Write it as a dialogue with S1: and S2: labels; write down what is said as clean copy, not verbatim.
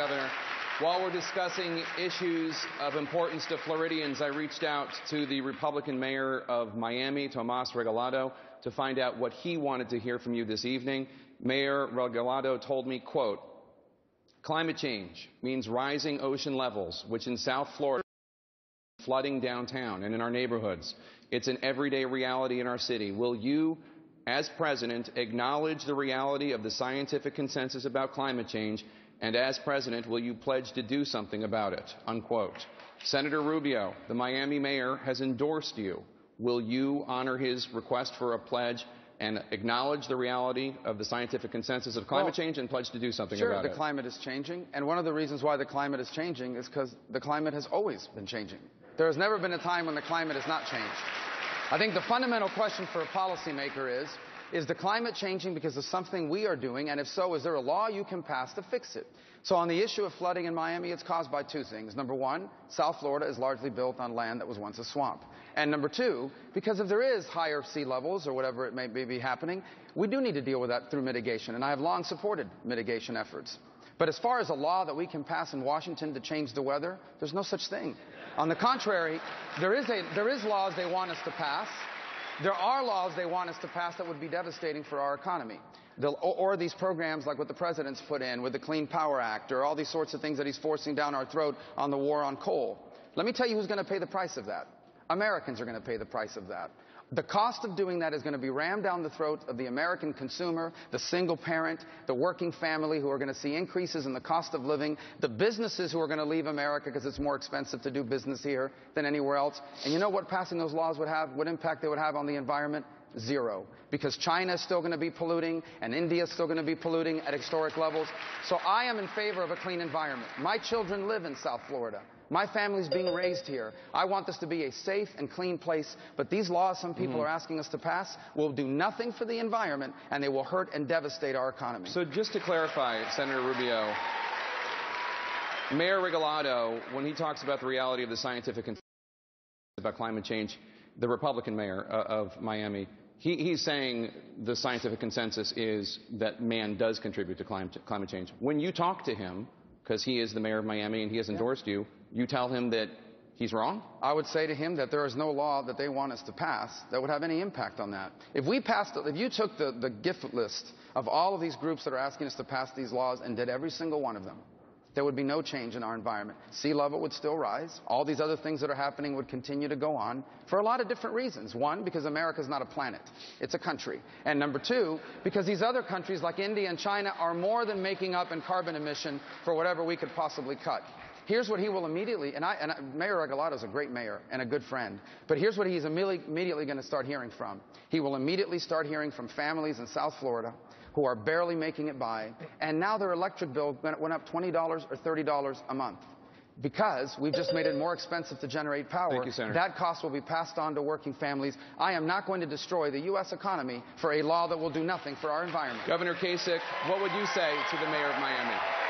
S1: Governor. While we're discussing issues of importance to Floridians, I reached out to the Republican mayor of Miami, Tomas Regalado, to find out what he wanted to hear from you this evening. Mayor Regalado told me, quote, "Climate change means rising ocean levels, which in South Florida, flooding downtown and in our neighborhoods. It's an everyday reality in our city. Will you, as president, acknowledge the reality of the scientific consensus about climate change? And as president, will you pledge to do something about it?" Unquote. Senator Rubio, the Miami mayor, has endorsed you. Will you honor his request for a pledge and acknowledge the reality of the scientific consensus of climate change and pledge to do something about it?
S2: Sure, the climate is changing. And one of the reasons why the climate is changing is because the climate has always been changing. There has never been a time when the climate has not changed. I think the fundamental question for a policymaker is the climate changing because of something we are doing? And if so, is there a law you can pass to fix it? So on the issue of flooding in Miami, it's caused by two things. Number one, South Florida is largely built on land that was once a swamp. And number two, because if there is higher sea levels or whatever it may be happening, we do need to deal with that through mitigation. And I have long supported mitigation efforts. But as far as a law that we can pass in Washington to change the weather, there's no such thing. On the contrary, there is laws they want us to pass. There are laws they want us to pass that would be devastating for our economy. Or these programs like what the president's put in with the Clean Power Act or all these sorts of things that he's forcing down our throat on the war on coal. Let me tell you who's going to pay the price of that. Americans are going to pay the price of that. The cost of doing that is going to be rammed down the throat of the American consumer, the single parent, the working family who are going to see increases in the cost of living, the businesses who are going to leave America because it's more expensive to do business here than anywhere else. And you know what passing those laws would have, what impact they would have on the environment? Zero. Because China is still going to be polluting and India is still going to be polluting at historic levels. So I am in favor of a clean environment. My children live in South Florida. My family's being raised here. I want this to be a safe and clean place, but these laws some people are asking us to pass will do nothing for the environment, and they will hurt and devastate our economy.
S1: So just to clarify, Senator Rubio, Mayor Regalado, when he talks about the reality of the scientific consensus about climate change, the Republican mayor of Miami, he's saying the scientific consensus is that man does contribute to climate change. When you talk to him, because he is the mayor of Miami and he has endorsed you, you tell him that he's wrong?
S2: I would say to him that there is no law that they want us to pass that would have any impact on that. If you took the gift list of all of these groups that are asking us to pass these laws and did every single one of them, there would be no change in our environment. Sea level would still rise. All these other things that are happening would continue to go on for a lot of different reasons. One, because America is not a planet. It's a country. And number two, because these other countries like India and China are more than making up in carbon emission for whatever we could possibly cut. Here's what he will immediately, Mayor Regalado is a great mayor and a good friend, but here's what he's immediately going to start hearing from. He will immediately start hearing from families in South Florida who are barely making it by, and now their electric bill went up $20 or $30 a month. Because we've just made it more expensive to generate power.
S1: Thank you, Senator.
S2: That cost will be passed on to working families. I am not going to destroy the U.S. economy for a law that will do nothing for our environment.
S1: Governor Kasich, what would you say to the mayor of Miami?